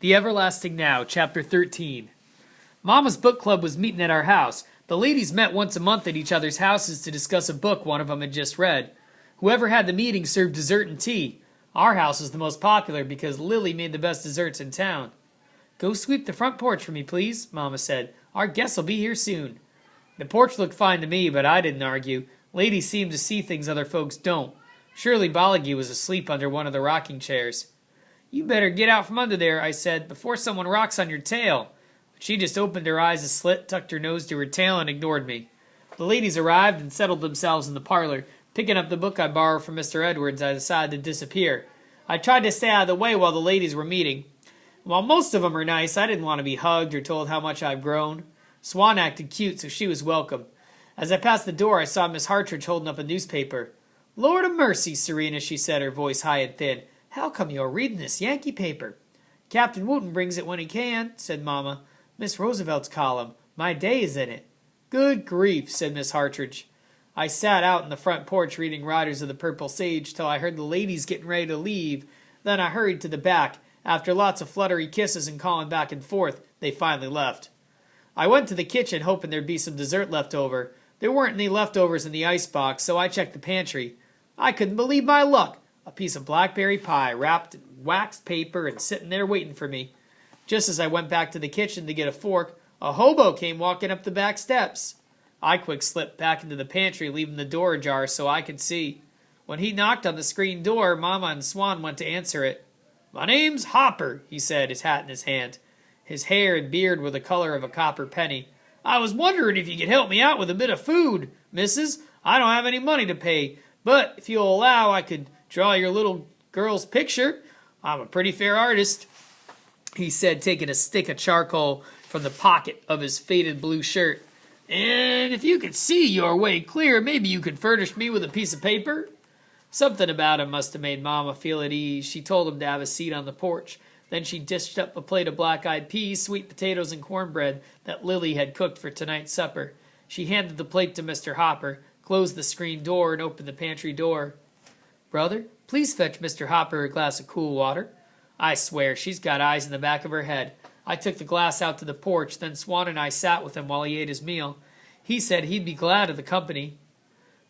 The Everlasting Now, Chapter 13. Mama's book club was meeting at our house. The ladies met once a month at each other's houses to discuss a book one of them had just read. Whoever had the meeting served dessert and tea. Our house was the most popular because Lily made the best desserts in town. "Go sweep the front porch for me, please," Mama said. "Our guests will be here soon." The porch looked fine to me, but I didn't argue. Ladies seem to see things other folks don't. Shirley Bolligy was asleep under one of the rocking chairs. "You better get out from under there," I said, "before someone rocks on your tail." But she just opened her eyes a slit, tucked her nose to her tail, and ignored me. The ladies arrived and settled themselves in the parlor. Picking up the book I borrowed from Mr. Edwards, I decided to disappear. I tried to stay out of the way while the ladies were meeting. While most of them are nice, I didn't want to be hugged or told how much I've grown. Swan acted cute, so she was welcome. As I passed the door, I saw Miss Hartridge holding up a newspaper. "Lord of mercy, Serena," she said, her voice high and thin. "How come you're reading this Yankee paper?" "Captain Wooten brings it when he can," said Mama. "Miss Roosevelt's column. My day is in it." "Good grief," said Miss Hartridge. I sat out in the front porch reading Riders of the Purple Sage till I heard the ladies getting ready to leave. Then I hurried to the back. After lots of fluttery kisses and calling back and forth, they finally left. I went to the kitchen hoping there'd be some dessert left over. There weren't any leftovers in the icebox, so I checked the pantry. I couldn't believe my luck. A piece of blackberry pie wrapped in waxed paper and sitting there waiting for me. Just as I went back to the kitchen to get a fork, a hobo came walking up the back steps. I quick slipped back into the pantry, leaving the door ajar so I could see. When he knocked on the screen door, Mama and Swan went to answer it. "My name's Hopper," he said, his hat in his hand. His hair and beard were the color of a copper penny. "I was wondering if you could help me out with a bit of food, missus. I don't have any money to pay, but if you'll allow, I could draw your little girl's picture. I'm a pretty fair artist," he said, taking a stick of charcoal from the pocket of his faded blue shirt. "And if you could see your way clear, maybe you could furnish me with a piece of paper." Something about him must have made Mama feel at ease. She told him to have a seat on the porch. Then she dished up a plate of black-eyed peas, sweet potatoes, and cornbread that Lily had cooked for tonight's supper. She handed the plate to Mr. Hopper, closed the screen door, and opened the pantry door. "Brother, please fetch Mr. Hopper a glass of cool water." I swear, she's got eyes in the back of her head. I took the glass out to the porch, then Swan and I sat with him while he ate his meal. He said he'd be glad of the company.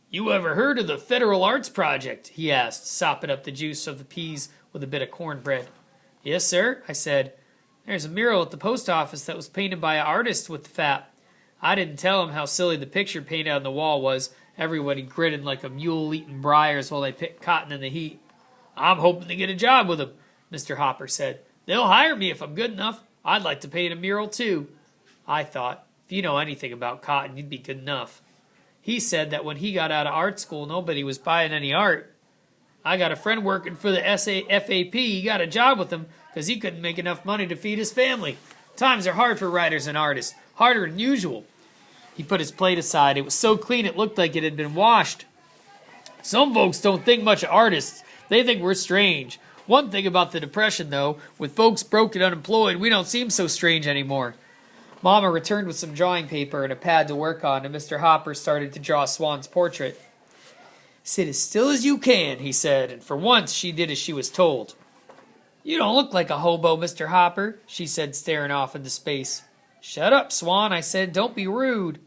"You ever heard of the Federal Arts Project?" he asked, sopping up the juice of the peas with a bit of cornbread. "Yes, sir," I said. "There's a mural at the post office that was painted by an artist with the fat." I didn't tell him how silly the picture painted on the wall was. Everybody grinning like a mule eating briars while they picked cotton in the heat. "I'm hoping to get a job with them," Mr. Hopper said. "They'll hire me if I'm good enough. I'd like to paint a mural, too." I thought, if you know anything about cotton, you'd be good enough. He said that when he got out of art school, nobody was buying any art. "I got a friend working for the FAP. He got a job with them because he couldn't make enough money to feed his family. Times are hard for writers and artists, harder than usual." He put his plate aside. It was so clean it looked like it had been washed. "Some folks don't think much of artists. They think we're strange. One thing about the Depression, though, with folks broke and unemployed, we don't seem so strange anymore." Mama returned with some drawing paper and a pad to work on, and Mr. Hopper started to draw Swan's portrait. "Sit as still as you can," he said, and for once she did as she was told. "You don't look like a hobo, Mr. Hopper," she said, staring off into space. "Shut up, Swan," I said. "Don't be rude."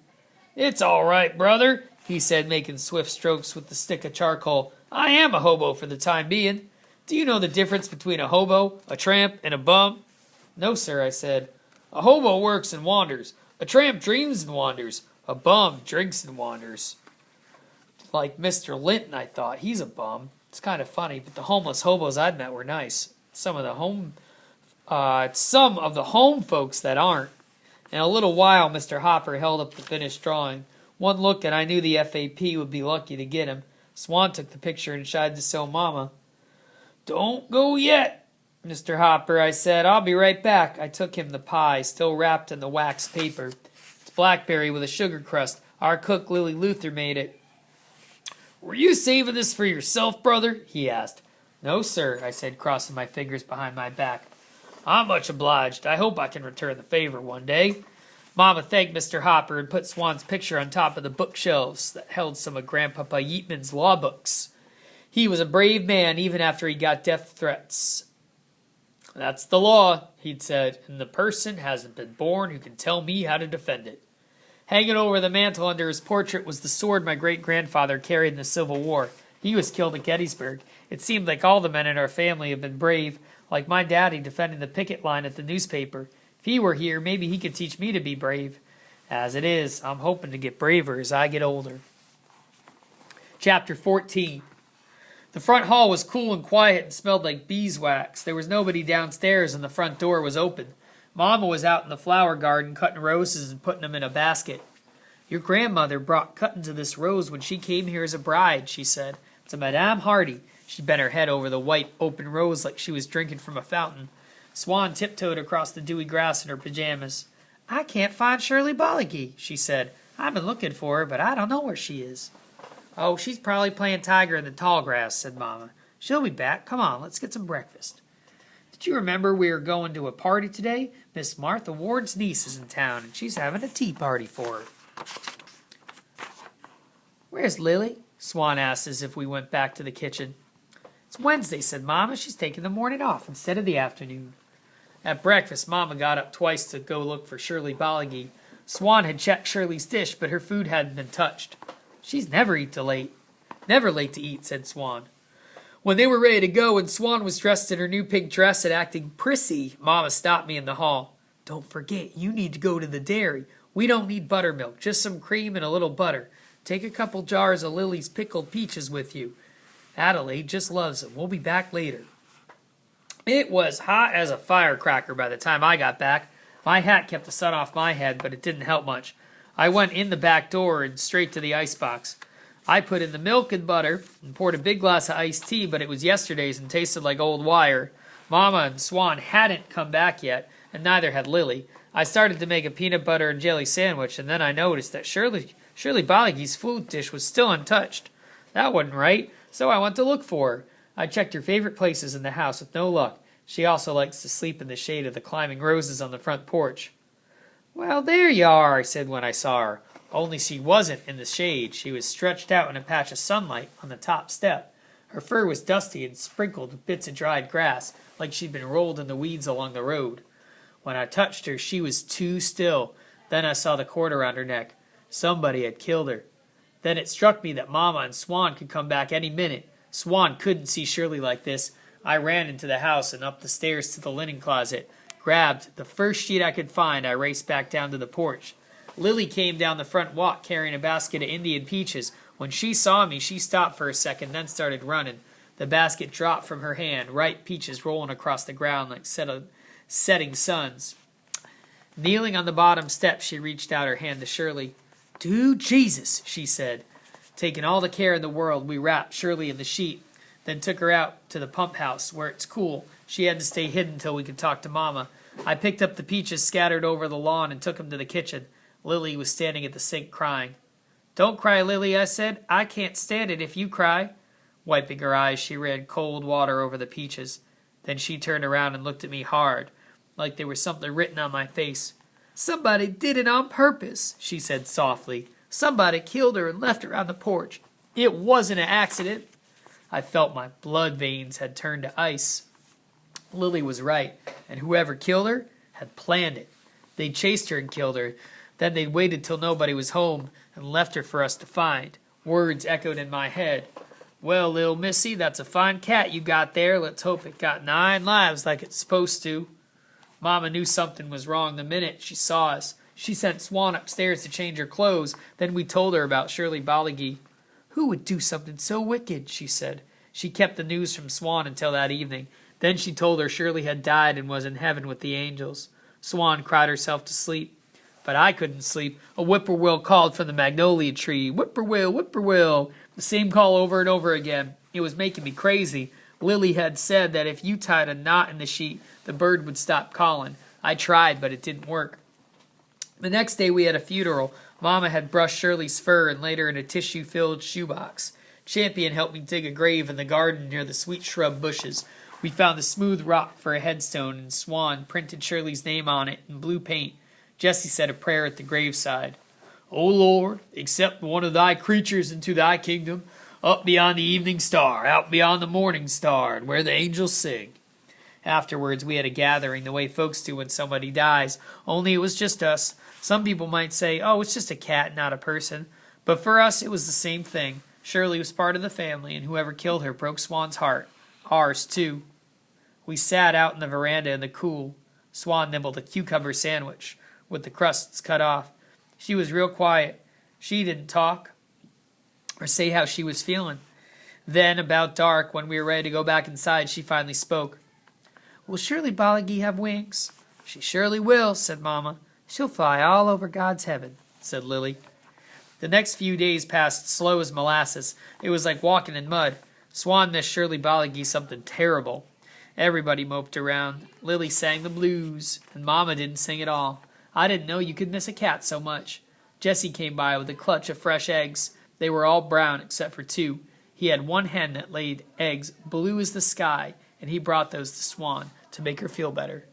"It's all right, brother," he said, making swift strokes with the stick of charcoal. "I am a hobo for the time being. Do you know the difference between a hobo, a tramp, and a bum?" "No, sir," I said. "A hobo works and wanders. A tramp dreams and wanders. A bum drinks and wanders." Like Mr. Linton, I thought. He's a bum. It's kind of funny, but the homeless hobos I'd met were nice. Some of the home folks that aren't. In a little while, Mr. Hopper held up the finished drawing. One look and I knew the FAP would be lucky to get him. Swan took the picture and tried to show Mama. "Don't go yet, Mr. Hopper," I said. "I'll be right back." I took him the pie, still wrapped in the wax paper. It's blackberry with a sugar crust. Our cook, Lily Luther, made it. "Were you saving this for yourself, brother?" he asked. "No, sir," I said, crossing my fingers behind my back. "I'm much obliged. I hope I can return the favor one day." Mama thanked Mr. Hopper and put Swan's picture on top of the bookshelves that held some of Grandpapa Yeatman's law books. He was a brave man even after he got death threats. That's the law, he'd said, and the person hasn't been born who can tell me how to defend it. Hanging over the mantel under his portrait was the sword my great-grandfather carried in the Civil War. He was killed at Gettysburg. It seemed like all the men in our family have been brave, like my daddy defending the picket line at the newspaper. If he were here, maybe he could teach me to be brave. As it is, I'm hoping to get braver as I get older. Chapter 14. The front hall was cool and quiet and smelled like beeswax. There was nobody downstairs and the front door was open. Mama was out in the flower garden cutting roses and putting them in a basket. Your grandmother brought cuttings of this rose when she came here as a bride, she said, to Madame Hardy. She bent her head over the white, open rose like she was drinking from a fountain. Swan tiptoed across the dewy grass in her pajamas. I can't find Shirley Bolligy, she said. I've been looking for her, but I don't know where she is. Oh, she's probably playing tiger in the tall grass, said Mama. She'll be back. Come on, let's get some breakfast. Did you remember we are going to a party today? Miss Martha Ward's niece is in town, and she's having a tea party for her. Where's Lily? Swan asked as if we went back to the kitchen. It's Wednesday, said Mama. She's taking the morning off instead of the afternoon. At breakfast, Mama got up twice to go look for Shirley Bolligy. Swan had checked Shirley's dish, but her food hadn't been touched. She's never late to eat, said Swan. When they were ready to go and Swan was dressed in her new pink dress and acting prissy, Mama stopped me in the hall. Don't forget, you need to go to the dairy. We don't need buttermilk, just some cream and a little butter. Take a couple jars of Lily's pickled peaches with you. Adelaide just loves them. We'll be back later. It was hot as a firecracker by the time I got back. My hat kept the sun off my head, but it didn't help much. I went in the back door and straight to the icebox. I put in the milk and butter and poured a big glass of iced tea, but it was yesterday's and tasted like old wire. Mama and Swan hadn't come back yet, and neither had Lily. I started to make a peanut butter and jelly sandwich, and then I noticed that Shirley Bolligy's food dish was still untouched. That wasn't right, so I went to look for her. I checked her favorite places in the house with no luck. She also likes to sleep in the shade of the climbing roses on the front porch. Well, there you are, I said when I saw her. Only she wasn't in the shade. She was stretched out in a patch of sunlight on the top step. Her fur was dusty and sprinkled with bits of dried grass, like she'd been rolled in the weeds along the road. When I touched her, she was too still. Then I saw the cord around her neck. Somebody had killed her. Then it struck me that Mama and Swan could come back any minute. Swan couldn't see Shirley like this. I ran into the house and up the stairs to the linen closet. Grabbed the first sheet I could find, I raced back down to the porch. Lily came down the front walk carrying a basket of Indian peaches. When she saw me, she stopped for a second, then started running. The basket dropped from her hand, ripe peaches rolling across the ground like setting suns. Kneeling on the bottom step, she reached out her hand to Shirley. To Jesus, she said. Taking all the care in the world, we wrapped Shirley in the sheet, then took her out to the pump house where it's cool. She had to stay hidden until we could talk to Mama. I picked up the peaches scattered over the lawn and took them to the kitchen. Lily was standing at the sink crying. Don't cry, Lily, I said. I can't stand it if you cry. Wiping her eyes, she ran cold water over the peaches. Then she turned around and looked at me hard, like there was something written on my face. Somebody did it on purpose, she said softly. Somebody killed her and left her on the porch. It wasn't an accident. I felt my blood veins had turned to ice. Lily was right, and whoever killed her had planned it. They chased her and killed her. Then they waited till nobody was home and left her for us to find. Words echoed in my head. Well, little missy, that's a fine cat you got there. Let's hope it got 9 lives like it's supposed to. Mama knew something was wrong the minute she saw us. She sent Swan upstairs to change her clothes. Then we told her about Shirley Bolligy. Who would do something so wicked, she said. She kept the news from Swan until that evening. Then she told her Shirley had died and was in heaven with the angels. Swan cried herself to sleep. But I couldn't sleep. A whippoorwill called from the magnolia tree. Whippoorwill, whippoorwill. The same call over and over again. It was making me crazy. Lily had said that if you tied a knot in the sheet, the bird would stop calling. I tried, but it didn't work. The next day we had a funeral. Mama had brushed Shirley's fur and laid her in a tissue-filled shoebox. Champion helped me dig a grave in the garden near the sweet shrub bushes. We found a smooth rock for a headstone, and Swan printed Shirley's name on it in blue paint. Jesse said a prayer at the graveside. O Lord, accept one of thy creatures into thy kingdom, up beyond the evening star, out beyond the morning star, and where the angels sing. Afterwards, we had a gathering the way folks do when somebody dies, only it was just us. Some people might say, oh, it's just a cat, not a person. But for us, it was the same thing. Shirley was part of the family, and whoever killed her broke Swan's heart. Ours, too. We sat out in the veranda in the cool. Swan nibbled a cucumber sandwich, with the crusts cut off. She was real quiet. She didn't talk or say how she was feeling. Then, about dark, when we were ready to go back inside, she finally spoke. Will Shirley Bolligy have wings? She surely will, said Mama. She'll fly all over God's heaven, said Lily. The next few days passed slow as molasses. It was like walking in mud. Swan missed Shirley Bolligy something terrible. Everybody moped around. Lily sang the blues, and Mama didn't sing at all. I didn't know you could miss a cat so much. Jesse came by with a clutch of fresh eggs. They were all brown except for 2. He had one hen that laid eggs blue as the sky, and he brought those to Swan to make her feel better.